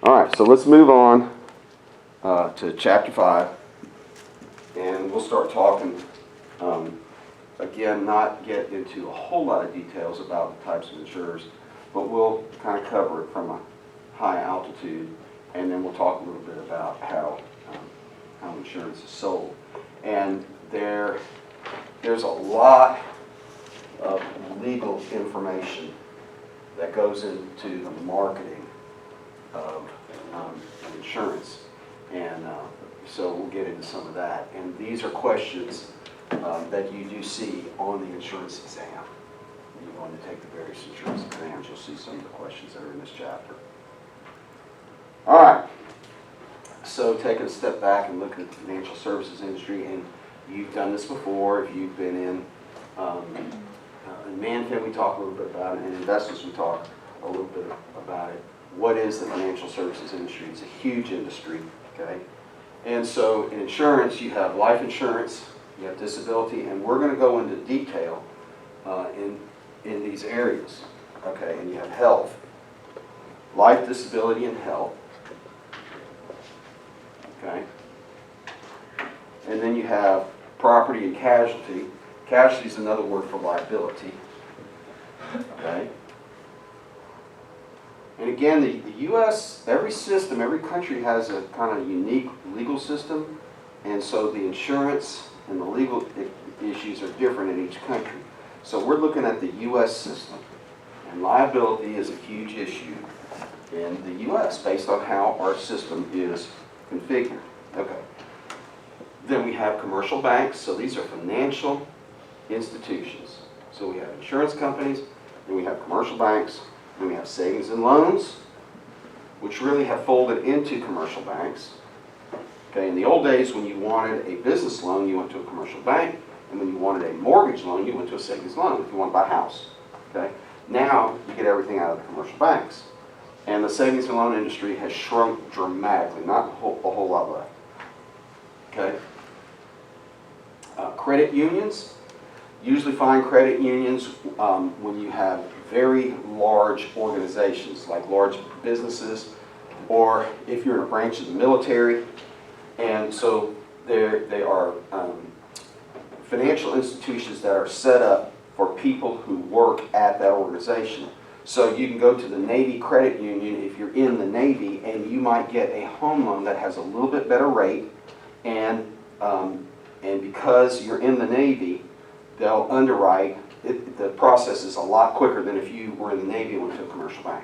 All right, so let's move on to Chapter 5, and we'll start talking, again, not get into a whole lot of details about the types of insurers, but we'll kind of cover it from a high altitude, and then we'll talk a little bit about how insurance is sold. And there's a lot of legal information that goes into the marketing of insurance, and so we'll get into some of that. And these are questions that you do see on the insurance exam. When you're going to take the various insurance exams, you'll see some of the questions that are in this chapter. All right, so taking a step back and looking at the financial services industry, and you've done this before if you've been in management, we talk a little bit about it, and investments, we talk a little bit about it. What is the financial services industry? It's a huge industry, okay? And so in insurance, you have life insurance, you have disability, and we're going to go into detail in these areas, okay? And you have health, life, disability, and health, okay? And then you have property and casualty. Casualty is another word for liability, okay? And again, the U.S., every system, every country has a kind of unique legal system, and so the insurance and the legal issues are different in each country. So we're looking at the U.S. system, and liability is a huge issue in the U.S. based on how our system is configured. Okay. Then we have commercial banks, so these are financial institutions. So we have insurance companies, then we have commercial banks, then we have savings and loans, which really have folded into commercial banks. Okay, in the old days, when you wanted a business loan, you went to a commercial bank, and when you wanted a mortgage loan, you went to a savings loan if you wanted to buy a house. Okay, now you get everything out of the commercial banks, and the savings and loan industry has shrunk dramatically, not a whole lot left. Okay, credit unions. Usually find credit unions when you have very large organizations, like large businesses, or if you're in a branch of the military. And so they are financial institutions that are set up for people who work at that organization. So you can go to the Navy credit union if you're in the Navy, and you might get a home loan that has a little bit better rate, and because you're in the Navy, they'll underwrite. The process is a lot quicker than if you were in the Navy and went to a commercial bank.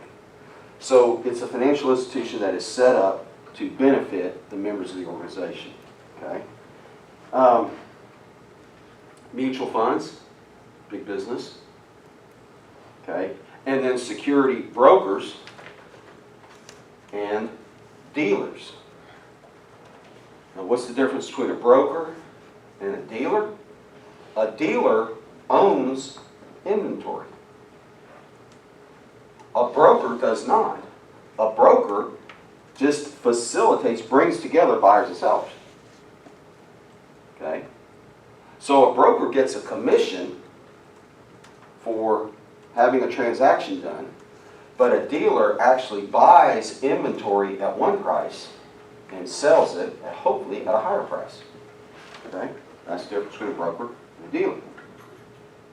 So it's a financial institution that is set up to benefit the members of the organization. Okay. Mutual funds, big business. Okay. And then security brokers and dealers. Now, what's the difference between a broker and a dealer? A dealer owns inventory. A broker does not. A broker just facilitates, brings together buyers and sellers. Okay? So a broker gets a commission for having a transaction done, but a dealer actually buys inventory at one price and sells it, hopefully, at a higher price. Okay? That's the difference between a broker and a dealer.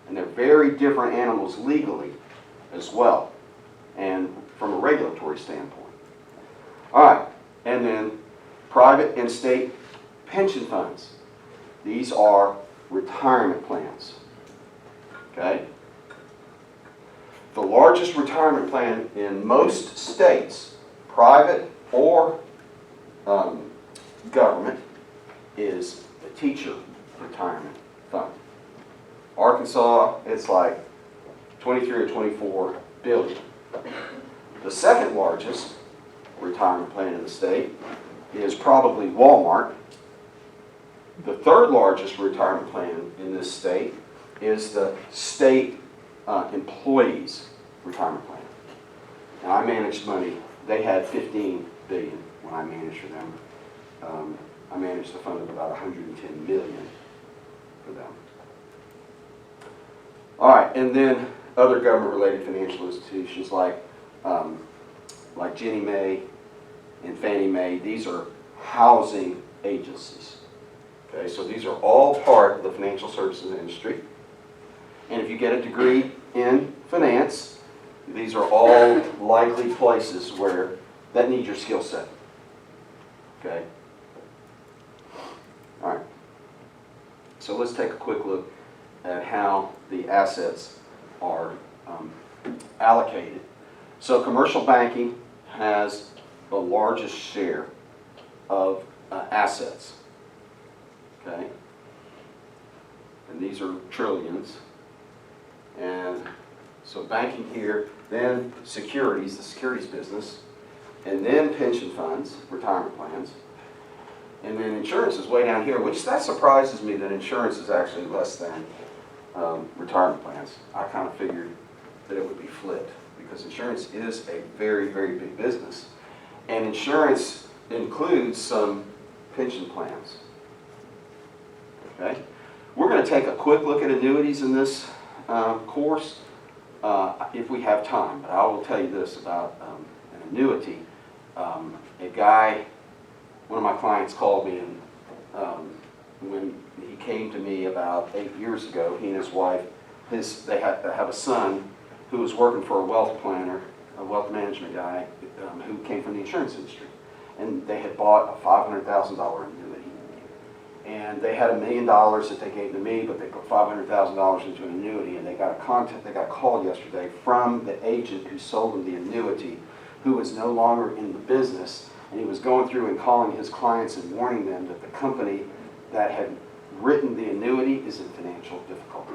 And they're very different animals legally as well, and from a regulatory standpoint. All right, and then private and state pension funds. These are retirement plans. Okay? The largest retirement plan in most states, private or government, is the teacher retirement fund. Arkansas, it's like 23 or 24 billion. The second largest retirement plan in the state is probably Walmart. The third largest retirement plan in this state is the state employees retirement plan. Now, I managed money. They had 15 billion when I managed for them. I managed the fund of about 110 million for them. All right, and then other government-related financial institutions like Ginnie Mae and Fannie Mae, these are housing agencies. Okay, so these are all part of the financial services industry. And if you get a degree in finance, these are all likely places where that need your skill set. Okay? All right. So let's take a quick look at how the assets are allocated. So commercial banking has the largest share of assets. Okay? And these are trillions. And so banking here, then securities, the securities business, and then pension funds, retirement plans, and then insurance is way down here, which that surprises me that insurance is actually less than retirement plans. I kind of figured that it would be flipped because insurance is a very, very big business. And insurance includes some pension plans. Okay? We're going to take a quick look at annuities in this course if we have time. But I will tell you this about an annuity. A guy, one of my clients called me, and when he came to me about 8 years ago, he and his wife, they have a son who was working for a wealth planner, a wealth management guy who came from the insurance industry. And they had bought a $500,000 annuity. And they had $1 million that they gave to me, but they put $500,000 into an annuity, and they got a call yesterday from the agent who sold them the annuity, who was no longer in the business, and he was going through and calling his clients and warning them that the company that had written the annuity is in financial difficulty.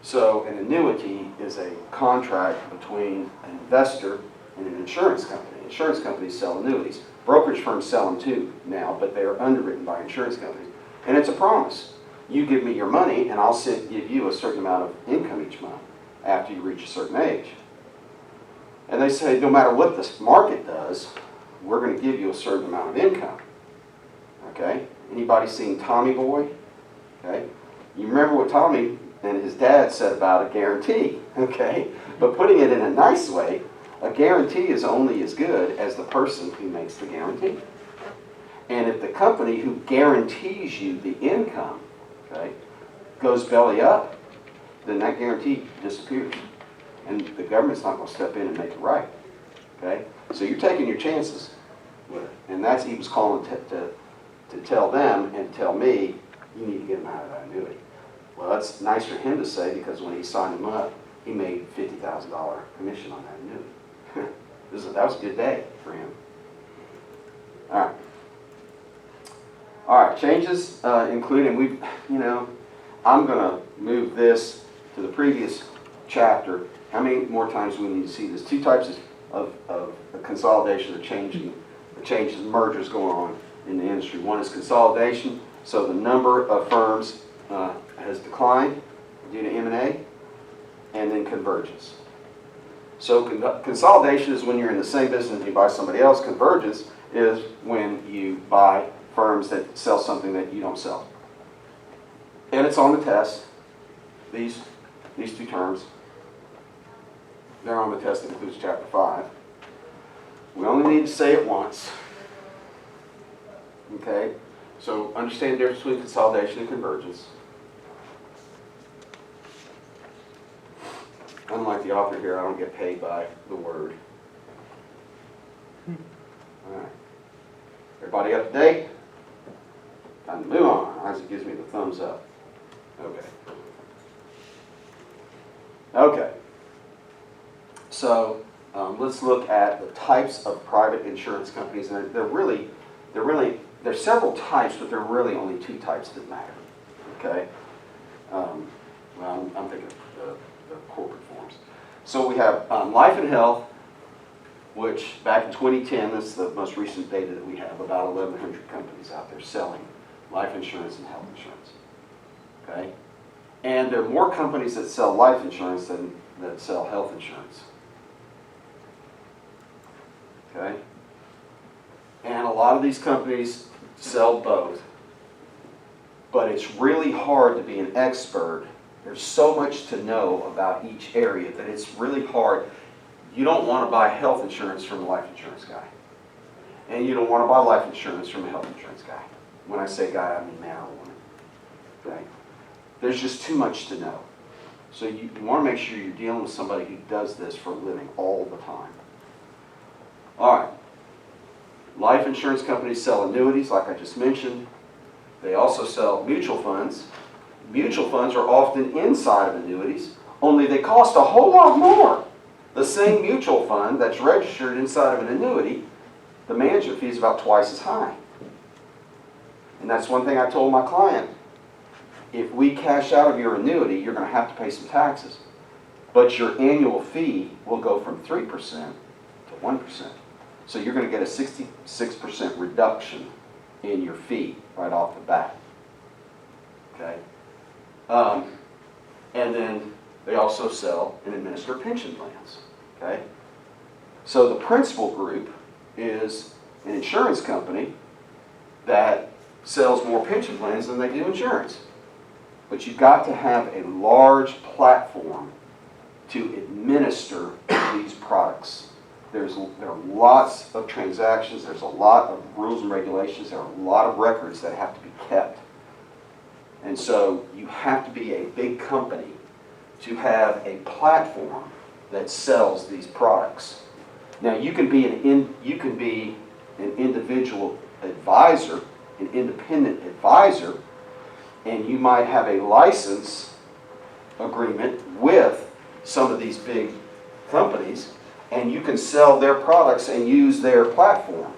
So an annuity is a contract between an investor and an insurance company. Insurance companies sell annuities. Brokerage firms sell them too now, but they are underwritten by insurance companies. And it's a promise. You give me your money and I'll give you a certain amount of income each month after you reach a certain age. And they say no matter what this market does, we're going to give you a certain amount of income. Okay? Anybody seen Tommy Boy? Okay? You remember what Tommy and his dad said about a guarantee. Okay? But putting it in a nice way, a guarantee is only as good as the person who makes the guarantee. And if the company who guarantees you the income, okay, goes belly up, then that guarantee disappears. And the government's not going to step in and make it right. Okay? So you're taking your chances with it. And that's, he was calling to tell them and tell me, you need to get them out of that annuity. Well, that's nice for him to say because when he signed them up, he made $50,000 commission on that annuity. That was a good day for him. All right, changes including I'm going to move this to the previous chapter. How many more times do we need to see this? Two types of consolidation or changes, mergers going on in the industry. One is consolidation, so the number of firms has declined due to M&A, and then convergence. So consolidation is when you're in the same business and you buy somebody else. Convergence is when you buy firms that sell something that you don't sell. And it's on the test. These two terms, they're on the test that includes chapter 5. We only need to say it once. Okay? So understand the difference between consolidation and convergence. Unlike the author here, I don't get paid by the word. All right. Everybody up to date? Time to move on. Isaac gives me the thumbs up. Okay. Okay. So let's look at the types of private insurance companies. And there's several types, but there are really only two types that matter. Okay. Well, I'm thinking of the corporate forms. So we have life and health, which back in 2010, this is the most recent data that we have, about 1,100 companies out there selling life insurance and health insurance. Okay? And there are more companies that sell life insurance than that sell health insurance. Okay? And a lot of these companies sell both. But it's really hard to be an expert. There's so much to know about each area that it's really hard. You don't want to buy health insurance from a life insurance guy. And you don't want to buy life insurance from a health insurance guy. When I say guy, I mean man or woman. Okay? There's just too much to know. So you want to make sure you're dealing with somebody who does this for a living all the time. All right. Life insurance companies sell annuities, like I just mentioned. They also sell mutual funds. Mutual funds are often inside of annuities, only they cost a whole lot more. The same mutual fund that's registered inside of an annuity, the management fee is about twice as high. And that's one thing I told my client. If we cash out of your annuity, you're going to have to pay some taxes. But your annual fee will go from 3% to 1%. So you're going to get a 66% reduction in your fee right off the bat. Okay? And then they also sell and administer pension plans. Okay? So the principal group is an insurance company that sells more pension plans than they do insurance. But you've got to have a large platform to administer these products. There are lots of transactions, there's a lot of rules and regulations, there are a lot of records that have to be kept. And so you have to be a big company to have a platform that sells these products. Now you can be an individual advisor, an independent advisor, and you might have a license agreement with some of these big companies, and you can sell their products and use their platform.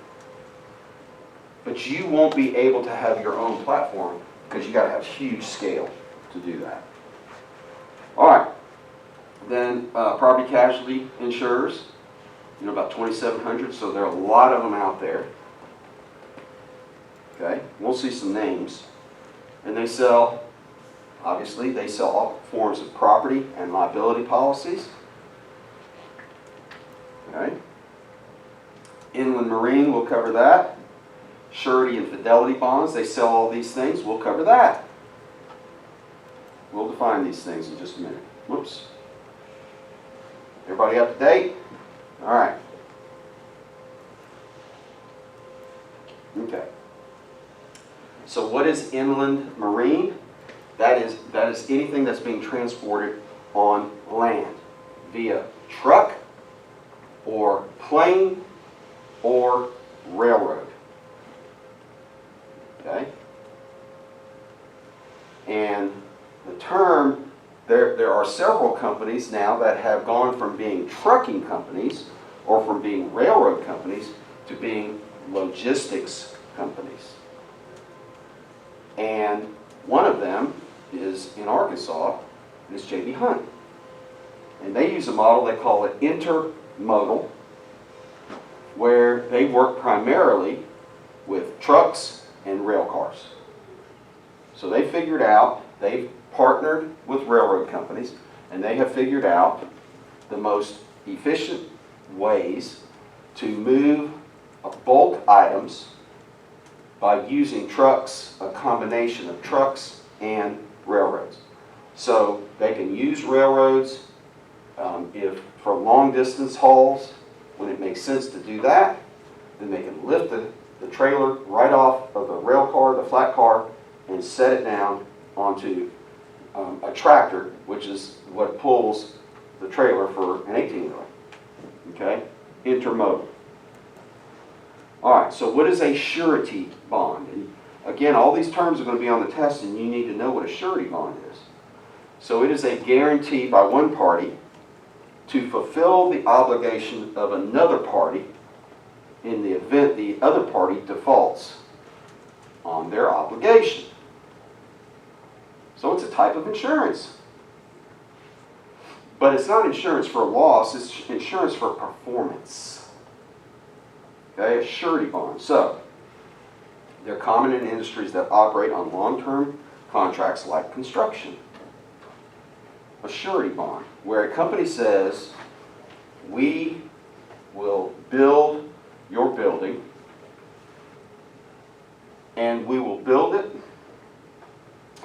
But you won't be able to have your own platform because you got to have huge scale to do that. All right. Then property casualty insurers, about 2,700, so there are a lot of them out there. Okay, we'll see some names. And they sell, obviously, they sell all forms of property and liability policies. Okay. Inland Marine, we'll cover that. Surety and fidelity bonds, they sell all these things. We'll cover that. We'll define these things in just a minute. Whoops. Everybody up to date? All right. Okay. So what is inland marine? That is anything that's being transported on land via truck or plane or railroad. Okay? And the term, there are several companies now that have gone from being trucking companies or from being railroad companies to being logistics companies. And one of them is in Arkansas, and it's J.B. Hunt. And they use a model, they call it intermodal, where they work primarily with trucks and rail cars. So they figured out, they've partnered with railroad companies, and they have figured out the most efficient ways to move bulk items by using trucks, a combination of trucks and railroads. So they can use railroads if for long distance hauls, when it makes sense to do that, then they can lift the trailer right off of the rail car, the flat car, and set it down onto a tractor, which is what pulls the trailer for an 18-wheeler. Okay? Intermodal. All right, so what is a surety bond? And again, all these terms are going to be on the test, and you need to know what a surety bond is. So it is a guarantee by one party to fulfill the obligation of another party in the event the other party defaults on their obligation. So it's a type of insurance. But it's not insurance for loss, it's insurance for performance. Okay, a surety bond. So, they're common in industries that operate on long-term contracts like construction. A surety bond, where a company says, we will build your building, and we will build it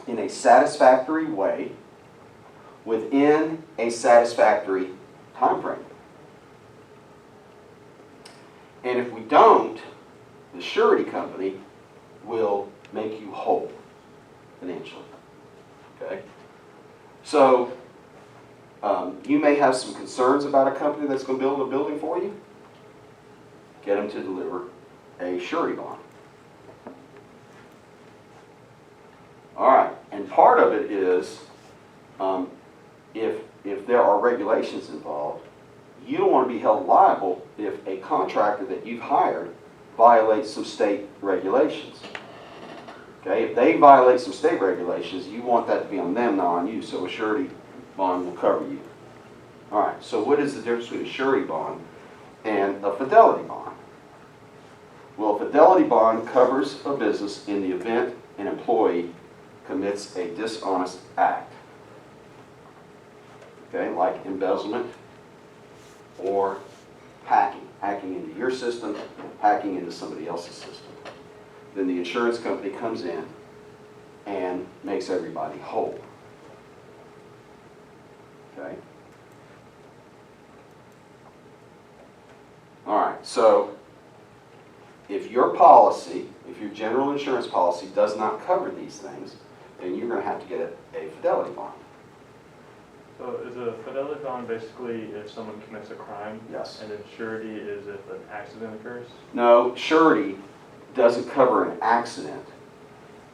in a satisfactory way within a satisfactory time frame. And if we don't, the surety company will make you whole financially. Okay? So, you may have some concerns about a company that's going to build a building for you. Get them to deliver a surety bond. All right, and part of it is, if there are regulations involved, you don't want to be held liable if a contractor that you've hired violates some state regulations. Okay, if they violate some state regulations, you want that to be on them, not on you, so a surety bond will cover you. All right, so what is the difference between a surety bond and a fidelity bond? Well, a fidelity bond covers a business in the event an employee commits a dishonest act. Okay, like embezzlement or hacking into your system, hacking into somebody else's system. Then the insurance company comes in and makes everybody whole. Okay? All right, so if your policy, if your general insurance policy does not cover these things, then you're going to have to get a fidelity bond. So is a fidelity bond basically if someone commits a crime? Yes. And then surety is if an accident occurs? No, surety doesn't cover an accident.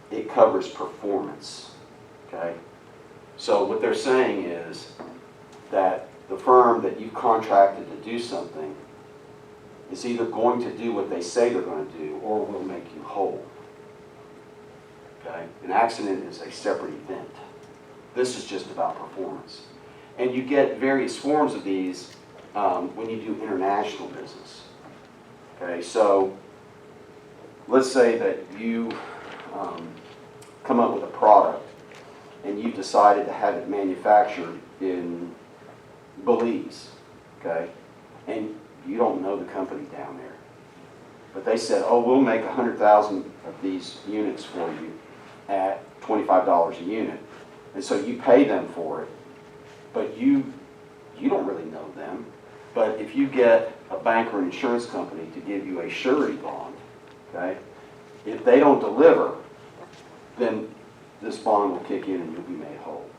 It covers performance. Okay? So what they're saying is that the firm that you've contracted to do something is either going to do what they say they're going to do or will make you whole. Okay? An accident is a separate event. This is just about performance. And you get various forms of these when you do international business. Okay, so let's say that you come up with a product and you decided to have it manufactured in Belize, okay? And you don't know the company down there. But they said, oh, we'll make 100,000 of these units for you at $25 a unit. And so you pay them for it, but you don't really know them. But if you get a bank or an insurance company to give you a surety bond, okay, if they don't deliver, then this bond will kick in and you'll be made whole.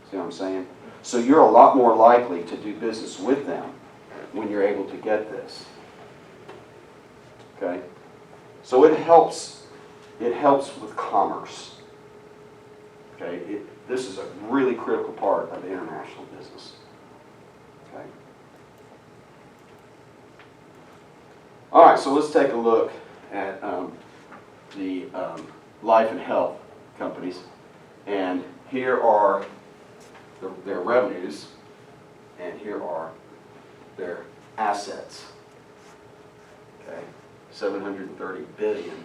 See what I'm saying? So you're a lot more likely to do business with them when you're able to get this. Okay? So it helps with commerce. Okay? This is a really critical part of international business. Okay? All right, so let's take a look at the life and health companies. And here are their revenues, and here are their assets. Okay, 730 billion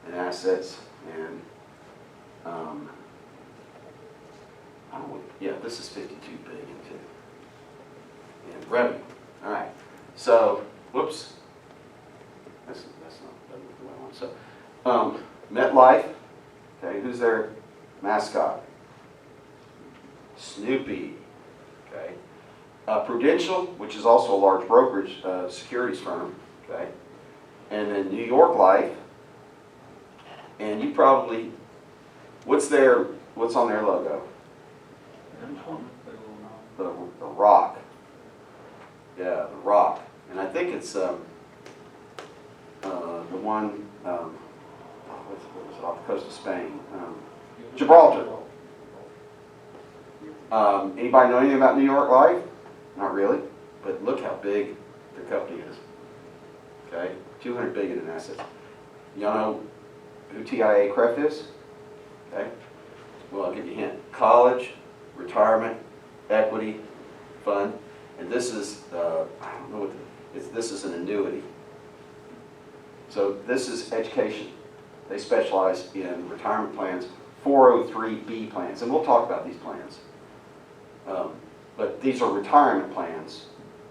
in assets, and this is 52 billion too in revenue. All right, so whoops, that's not the way I want. So MetLife, okay, who's their mascot? Snoopy. Okay. Prudential, which is also a large brokerage securities firm. Okay. And then New York Life. And you probably, what's on their logo? The rock. Yeah, the rock. And I think it's the one. What was it, off the coast of Spain? Gibraltar. Anybody know anything about New York Life? Not really, but look how big the company is. Okay, 200 billion in assets. Y'all know who TIAA-CREF is? Okay, well I'll give you a hint. College, retirement, equity, fund, and this is I don't know what this is an annuity. So this is education. They specialize in retirement plans, 403B plans, and we'll talk about these plans. But these are retirement plans,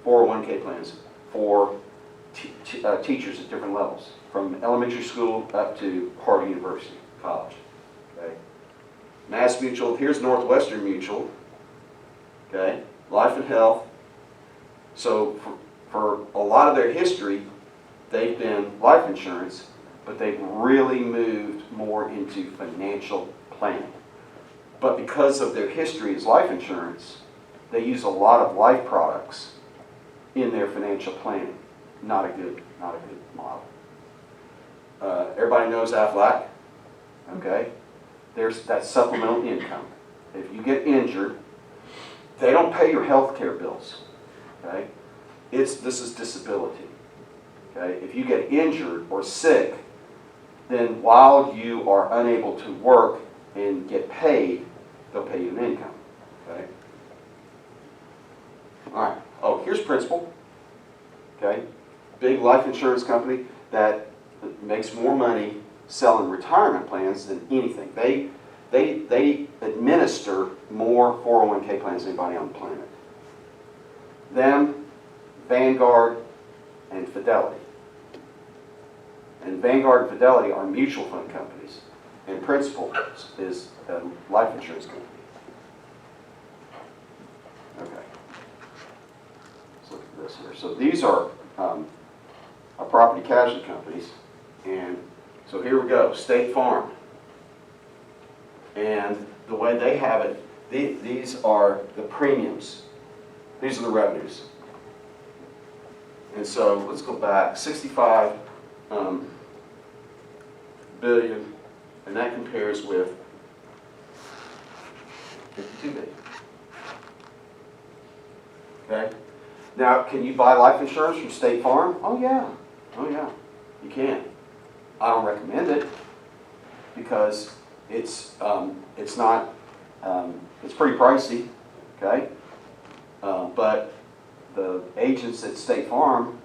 401k plans for teachers at different levels, from elementary school up to Harvard University, college. Okay, Mass Mutual. Here's Northwestern Mutual. Okay, life and health. So for a lot of their history, they've been life insurance, but they've really moved more into financial planning. But because of their history as life insurance, they use a lot of life products in their financial planning. Not a good model. Everybody knows Aflac, okay? There's that supplemental income. If you get injured, they don't pay your health care bills, okay? This is disability, okay? If you get injured or sick, then while you are unable to work and get paid, they'll pay you an income, okay? All right, oh, here's Principal, okay? Big life insurance company that makes more money selling retirement plans than anything. They administer more 401k plans than anybody on the planet. Them, Vanguard, and Fidelity. And Vanguard and Fidelity are mutual fund companies. And Principal is a life insurance company. Okay. Let's look at this here. So these are property casualty companies. And so here we go, State Farm. And the way they have it, these are the premiums. These are the revenues. And so let's go back, 65 billion, and that compares with 52 billion. Okay? Now, can you buy life insurance from State Farm? Oh yeah, you can. I don't recommend it because it's not, it's pretty pricey, okay? But the agents at State Farm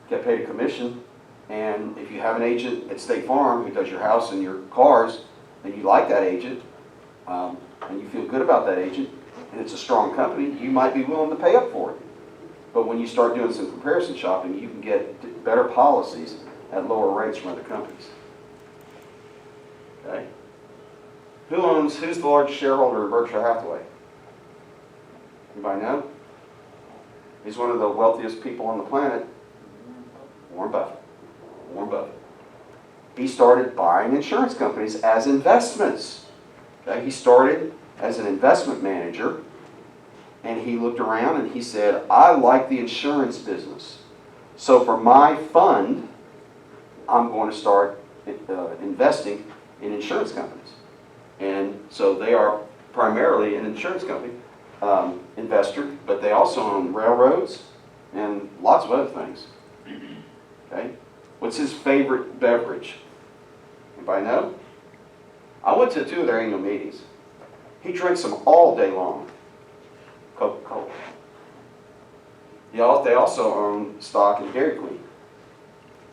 get paid a commission, and if you have an agent at State Farm who does your house and your cars, and you like that agent, and you feel good about that agent, and it's a strong company, you might be willing to pay up for it. But when you start doing some comparison shopping, you can get better policies at lower rates from other companies. Okay? Who's the largest shareholder of Berkshire Hathaway? Anybody know? He's one of the wealthiest people on the planet. Warren Buffett. Warren Buffett. He started buying insurance companies as investments. Okay? He started as an investment manager, and he looked around and he said, I like the insurance business. So for my fund, I'm going to start investing in insurance companies. And so they are primarily an insurance company investor, but they also own railroads and lots of other things. Okay? What's his favorite beverage? Anybody know? I went to 2 of their annual meetings. He drinks them all day long. Coca-Cola. They also own stock in Dairy Queen.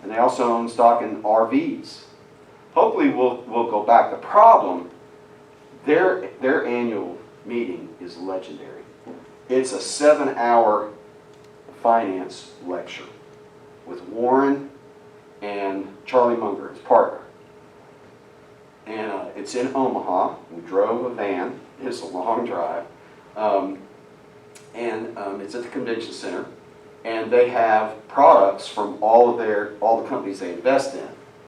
And they also own stock in RVs. Hopefully we'll go back. The problem, their annual meeting is legendary. It's a 7-hour finance lecture with Warren and Charlie Munger, his partner. And it's in Omaha. We drove a van. It's a long drive. It's at the convention center. And they have products from all the companies they invest in.